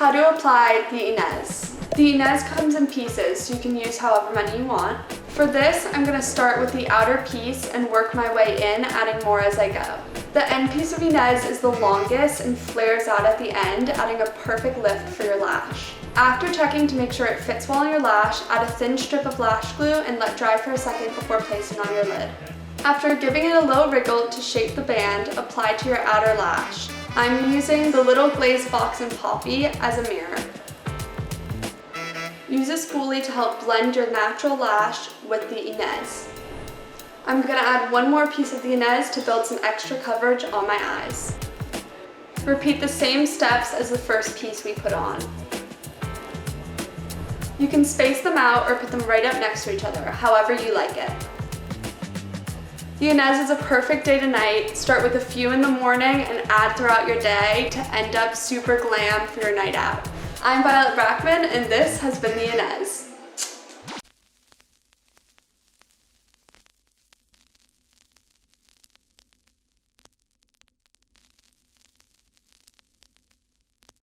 How to apply the Inez. The Inez comes in pieces, so you can use however many you want. For this, I'm going to start with the outer piece and work my way in, adding more as I go. The end piece of Inez is the longest and flares out at the end, adding a perfect lift for your lash. After checking to make sure it fits well on your lash, add a thin strip of lash glue and let dry for a second before placing on your lid. After giving it a little wriggle to shape the band, apply to your outer lash. I'm using the little glazed box in Poppy as a mirror. Use a spoolie to help blend your natural lash with the Inez. I'm going to add one more piece of the Inez to build some extra coverage on my eyes. Repeat the same steps as the first piece we put on. You can space them out or put them right up next to each other, however you like it. The Inez is a perfect day to night. Start with a few in the morning and add throughout your day to end up super glam for your night out. I'm Violet Brackman and this has been the Inez.